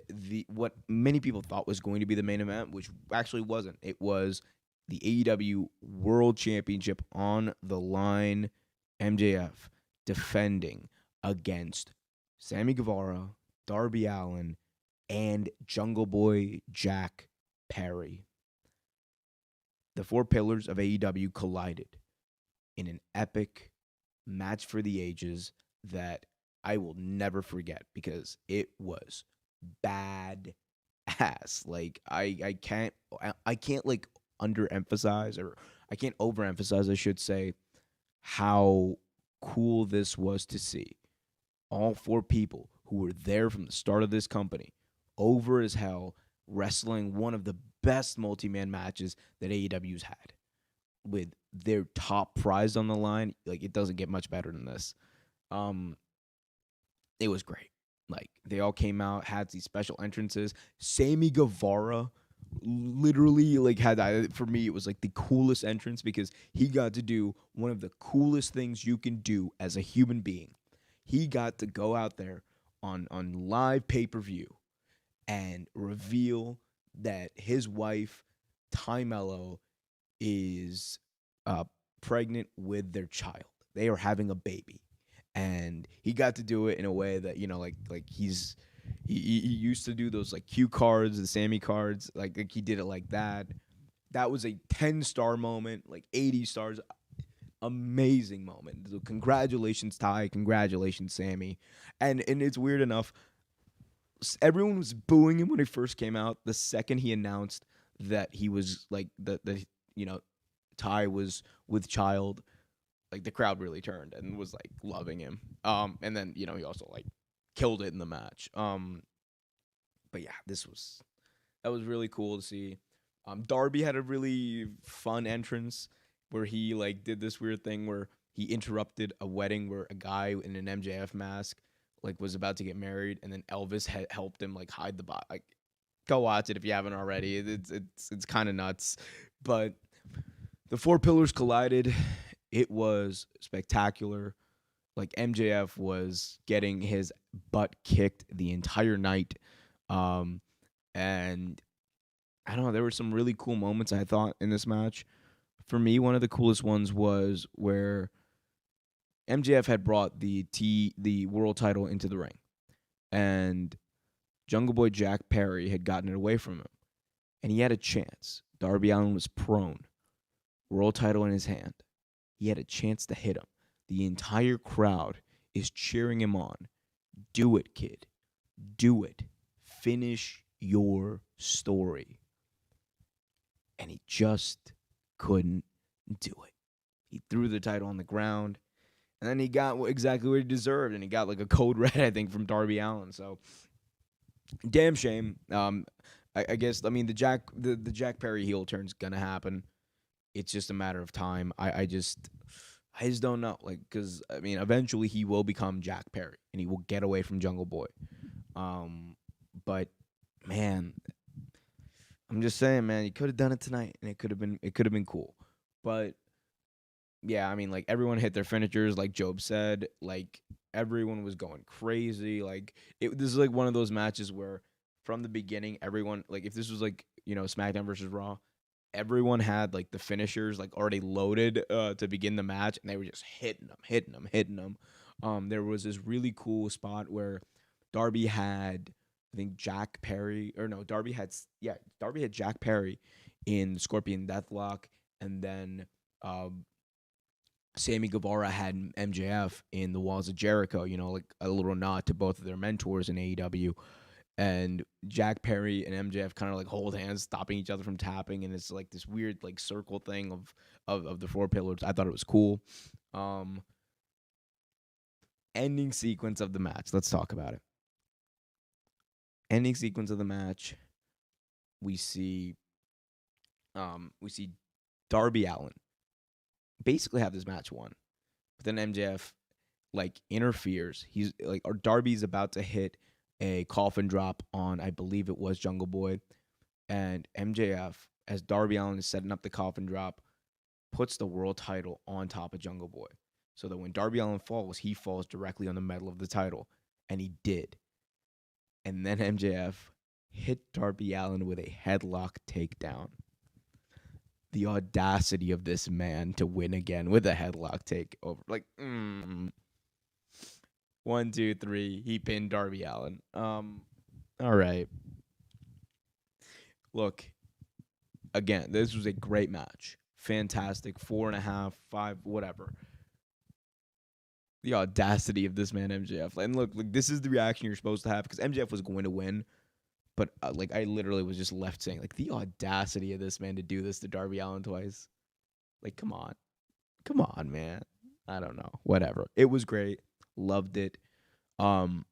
what many people thought was going to be the main event, which actually wasn't. It was the AEW World Championship on the line. MJF defending against Sammy Guevara, Darby Allin, and Jungle Boy Jack Perry. The four pillars of AEW collided in an epic match for the ages that I will never forget because it was bad ass. Like I can't like underemphasize, or I can't overemphasize, I should say, how cool this was to see. All four people who were there from the start of this company, over as hell, wrestling one of the best multi-man matches that AEW's had, with their top prize on the line. Like, it doesn't get much better than this. It was great. Like, they all came out, had these special entrances. Sammy Guevara literally, like, for me, it was like the coolest entrance because he got to do one of the coolest things you can do as a human being. He got to go out there on live pay-per-view and reveal that his wife, Ty Mello, is pregnant with their child. They are having a baby. And he got to do it in a way that, like he used to do those like cue cards, the Sammy cards, like he did it like that. That was a 10-star moment, like 80 stars. Amazing moment. So congratulations, Ty. Congratulations, Sammy. And it's weird enough, everyone was booing him when he first came out. The second he announced that he was like Ty was with child, like the crowd really turned and was like loving him. And then he also like killed it in the match. But yeah, that was really cool to see. Darby had a really fun entrance where he like did this weird thing where he interrupted a wedding where a guy in an MJF mask like was about to get married, and then Elvis helped him like hide the body. Like, go watch it if you haven't already. It's kind of nuts. But the four pillars collided. It was spectacular. Like, MJF was getting his butt kicked the entire night. And I don't know, there were some really cool moments, I thought, in this match. For me, one of the coolest ones was where MJF had brought the world title into the ring, and Jungle Boy Jack Perry had gotten it away from him, and he had a chance. Darby Allin was prone, world title in his hand. He had a chance to hit him. The entire crowd is cheering him on. Do it, kid. Do it. Finish your story. And he just couldn't do it. He threw the title on the ground, and then he got exactly what he deserved, and he got like a code red, I think, from Darby Allin. So, damn shame. I guess, I mean, the Jack Perry heel turn's gonna happen. It's just a matter of time. I just don't know, like, because I mean, eventually he will become Jack Perry, and he will get away from Jungle Boy. But man, I'm just saying, man, you could have done it tonight, and it could have been cool. But yeah, I mean, like, everyone hit their finishers, like Job said. Like, everyone was going crazy. Like, this is like one of those matches where from the beginning, everyone, like, if this was like SmackDown versus Raw, everyone had like the finishers like already loaded to begin the match, and they were just hitting them. There was this really cool spot where Darby had, I think, Jack Perry, or no, Darby had Jack Perry in Scorpion Deathlock, and then Sammy Guevara had MJF in the Walls of Jericho. Like a little nod to both of their mentors in AEW. and Jack Perry and MJF kind of like hold hands, stopping each other from tapping, and it's like this weird like circle thing of the four pillars. I thought it was cool. Um, Ending sequence of the match. Let's talk about it. Ending sequence of the match. We see Darby Allin basically have this match won, but then MJF like interferes. He's like, or Darby's about to hit a coffin drop on, I believe it was Jungle Boy, and MJF, as Darby Allin is setting up the coffin drop, puts the world title on top of Jungle Boy, so that when Darby Allin falls, he falls directly on the metal of the title, and he did. And then MJF hit Darby Allin with a headlock takedown. The audacity of this man to win again with a headlock takeover. Like, 1, 2, 3. He pinned Darby Allin. All right. Look, again, this was a great match. Fantastic. 4.5, 5, whatever. The audacity of this man, MJF. And look, this is the reaction you're supposed to have, because MJF was going to win. But like, I literally was just left saying, like, the audacity of this man to do this to Darby Allin twice. Like, come on, man. I don't know. Whatever. It was great. Loved it. And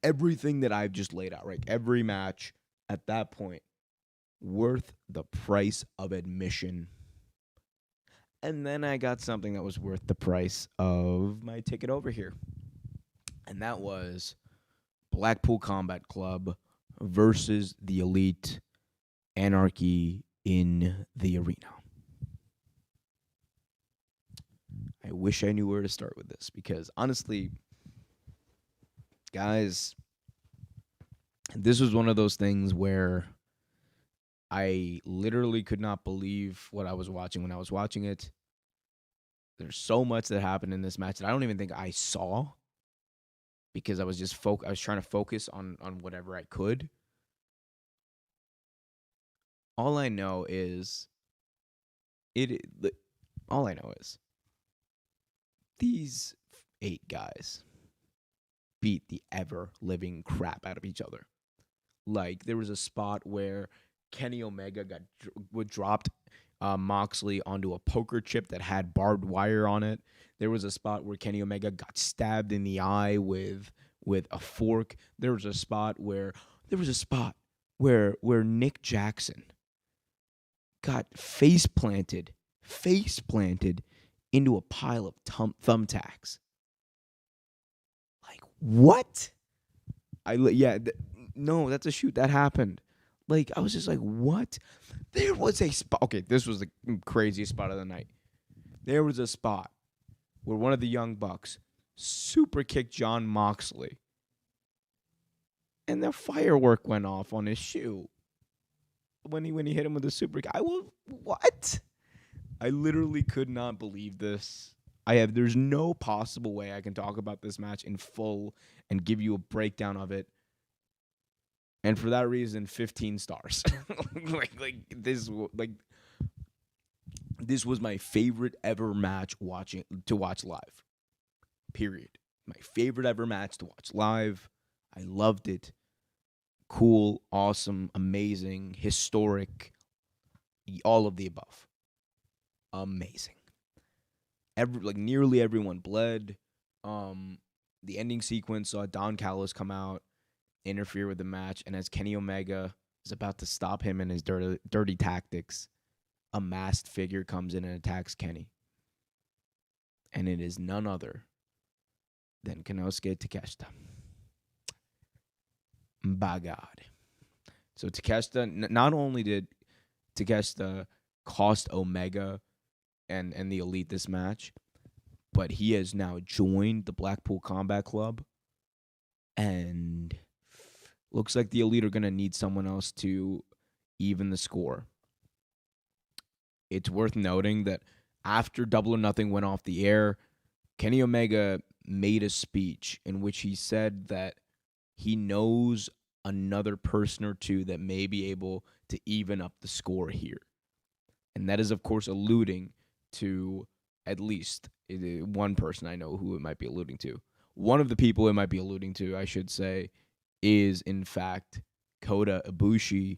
everything that I've just laid out, right? Every match at that point, worth the price of admission. And then I got something that was worth the price of my ticket over here. And that was Blackpool Combat Club versus the Elite, Anarchy in the Arena. I wish I knew where to start with this, because honestly, guys, this was one of those things where I literally could not believe what I was watching when I was watching it. There's so much that happened in this match that I don't even think I saw, because I was just I was trying to focus on whatever I could. All I know is these 8 guys beat the ever living crap out of each other. Like, there was a spot where Kenny Omega dropped Moxley onto a poker chip that had barbed wire on it. There was a spot where Kenny Omega got stabbed in the eye with a fork. There was a spot where Nick Jackson got face planted into a pile of thumbtacks. Like, what? No, that's a shoot. That happened. Like, I was just like, what? There was a spot. Okay, this was the craziest spot of the night. There was a spot where one of the Young Bucks super kicked John Moxley, and the firework went off on his shoe when he hit him with a super kick. What? I literally could not believe this. There's no possible way I can talk about this match in full and give you a breakdown of it. And for that reason, 15 stars. This was my favorite ever match to watch live. Period. My favorite ever match to watch live. I loved it. Cool, awesome, amazing, historic, all of the above. Amazing. Nearly everyone bled. The ending sequence saw Don Callis come out, interfere with the match, and as Kenny Omega is about to stop him in his dirty tactics, a masked figure comes in and attacks Kenny. And it is none other than Konosuke Takeshita. By God. So Takeshita, not only did Takeshita cost Omega and the Elite this match, but he has now joined the Blackpool Combat Club, and looks like the Elite are going to need someone else to even the score. It's worth noting that after Double or Nothing went off the air, Kenny Omega made a speech in which he said that he knows another person or two that may be able to even up the score here. And that is, of course, alluding to at least one person I know who it might be alluding to. One of the people it might be alluding to, I should say, is, in fact, Kota Ibushi,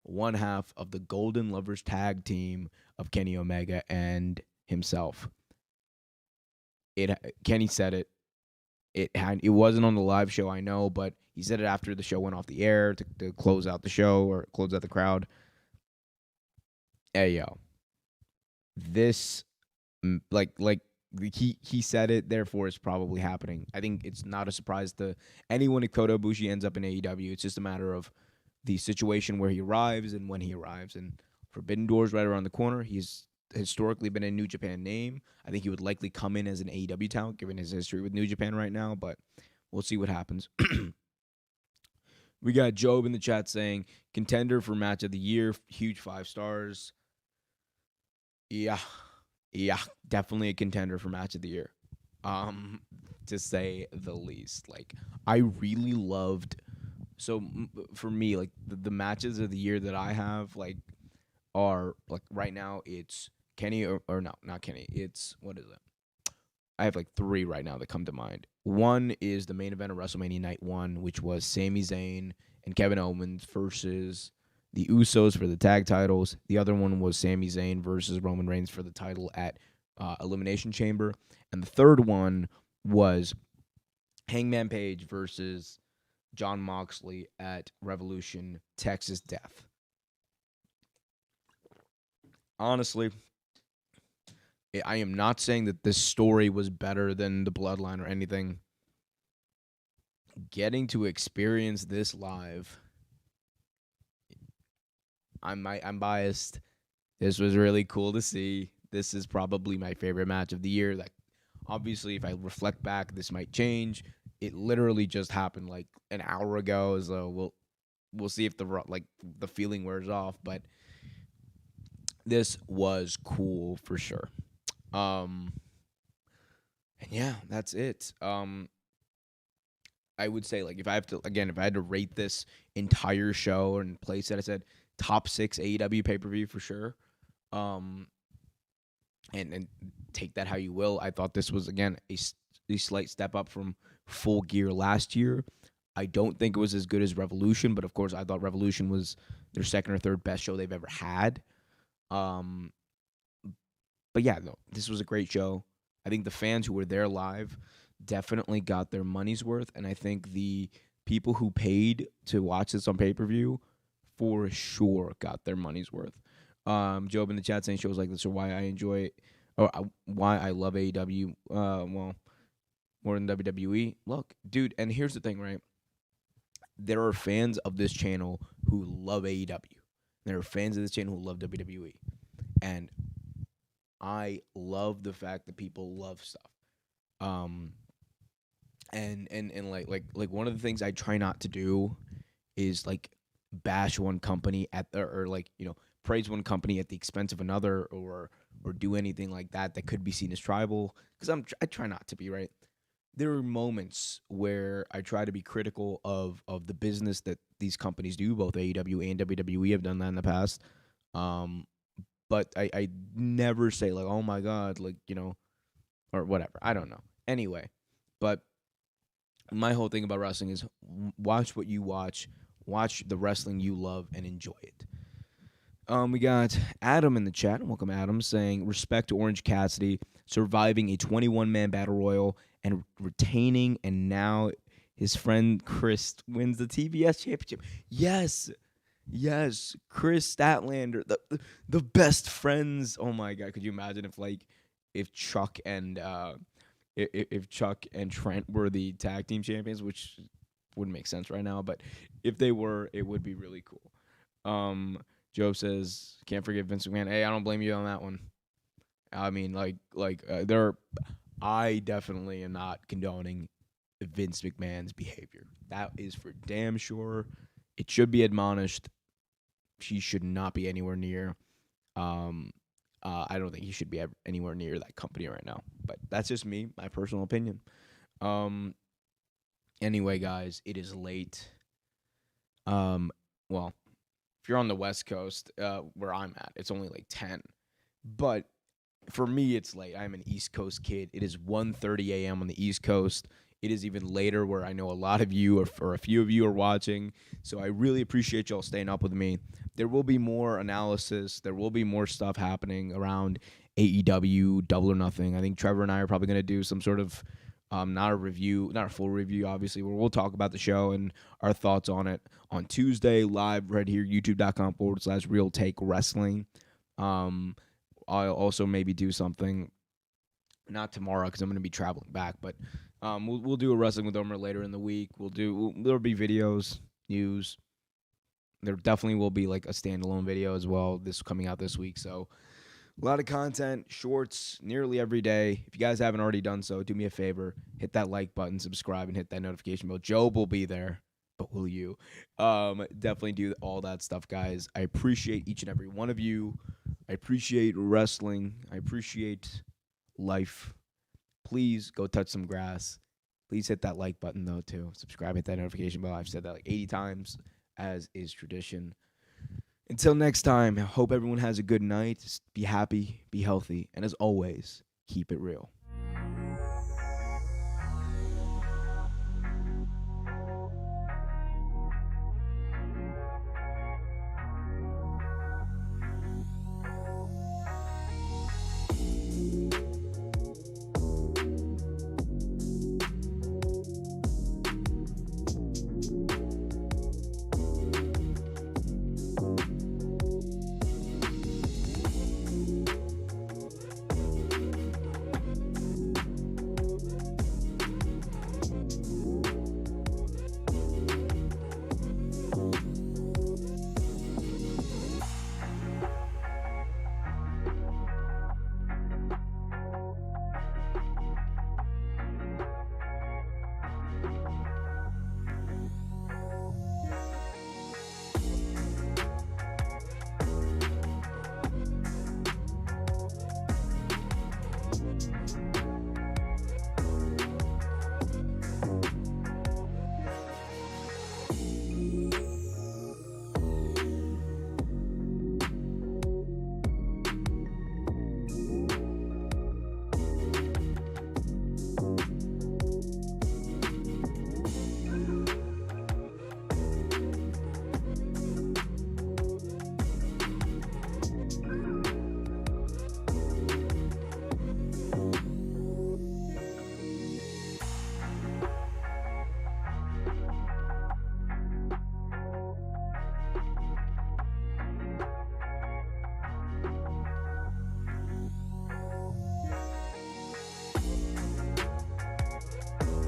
one half of the Golden Lovers tag team of Kenny Omega and himself. Kenny said it. It wasn't on the live show, I know, but he said it after the show went off the air to close out the show or close out the crowd. Hey yo, this he said it, therefore it's probably happening. I think it's not a surprise to anyone if Kota Ibushi ends up in AEW. It's just a matter of the situation where he arrives and when he arrives. And Forbidden Door's right around the corner. He's historically been a New Japan name. I think he would likely come in as an AEW talent given his history with New Japan right now, but we'll see what happens. We got Job in the chat saying, contender for match of the year, huge 5 stars. Yeah, definitely a contender for match of the year. To say the least. Like, I really loved, so for me, like the matches of the year that I have, like, are like right now it's Kenny or no, not Kenny. It's, what is it? I have like 3 right now that come to mind. One is the main event of WrestleMania Night 1, which was Sami Zayn and Kevin Owens versus the Usos for the tag titles. The other one was Sami Zayn versus Roman Reigns for the title at Elimination Chamber. And the third one was Hangman Page versus Jon Moxley at Revolution Texas Death. Honestly, I am not saying that this story was better than the Bloodline or anything. Getting to experience this live, I'm biased. This was really cool to see. This is probably my favorite match of the year. Like, obviously, if I reflect back, this might change. It literally just happened like an hour ago, so we'll see if the feeling wears off. But this was cool for sure. And yeah, that's it. I would say, like, if I had to rate this entire show and place it, I said top 6 AEW pay-per-view for sure. And take that how you will. I thought this was, again, a slight step up from Full Gear last year. I don't think it was as good as Revolution, but of course I thought Revolution was their second or third best show they've ever had. But yeah, no, this was a great show. I think the fans who were there live definitely got their money's worth, and I think the people who paid to watch this on pay-per-view for sure got their money's worth. Job in the chat saying shows like this are why I enjoy, or why I love AEW. Well, more than WWE. Look, dude, and here's the thing, right? There are fans of this channel who love AEW. There are fans of this channel who love WWE, and I love the fact that people love stuff. And like one of the things I try not to do is like bash one company or like, you know, praise one company at the expense of another, or do anything like that could be seen as tribal, because I try not to be, right. There are moments where I try to be critical of the business that these companies do. Both AEW and WWE have done that in the past. But I never say like, oh my God, like, you know, or whatever. I don't know. Anyway, but my whole thing about wrestling is watch what you watch the wrestling you love, and enjoy it. We got Adam in the chat. Welcome, Adam, saying respect to Orange Cassidy surviving a 21-man battle royal and retaining, and now his friend Kris wins the TBS championship. Yes, Kris Statlander, the best friends. Oh my God, could you imagine if Chuck and if Chuck and Trent were the tag team champions, which wouldn't make sense right now, but if they were, it would be really cool. Joe says, can't forget Vince McMahon. Hey, I don't blame you on that one. I mean, I definitely am not condoning Vince McMahon's behavior. That is for damn sure. It should be admonished. He should not be anywhere near. I don't think he should be anywhere near that company right now. But that's just me, my personal opinion. Anyway, guys, it is late. Well, if you're on the West Coast, where I'm at, it's only like 10. But for me, it's late. I'm an East Coast kid. It is 1:30 a.m. on the East Coast. It is even later where I know a lot of you or a few of you are watching. So I really appreciate y'all staying up with me. There will be more analysis. There will be more stuff happening around AEW, Double or Nothing. I think Trevor and I are probably going to do some sort of not a review, not a full review, obviously, where we'll talk about the show and our thoughts on it on Tuesday, live right here, youtube.com/Real Take Wrestling. I'll also maybe do something, not tomorrow because I'm going to be traveling back, but we'll do a Wrestling with Omer later in the week. There'll be videos, news. There definitely will be like a standalone video as well. This coming out this week, so a lot of content, shorts, nearly every day. If you guys haven't already done so, do me a favor, hit that like button, subscribe, and hit that notification bell. Job will be there, but will you? Definitely do all that stuff, guys. I appreciate each and every one of you. I appreciate wrestling. I appreciate life. Please go touch some grass. Please hit that like button, though, too. Subscribe, hit that notification bell. I've said that like 80 times, as is tradition. Until next time, I hope everyone has a good night. Be happy, be healthy, and as always, keep it real.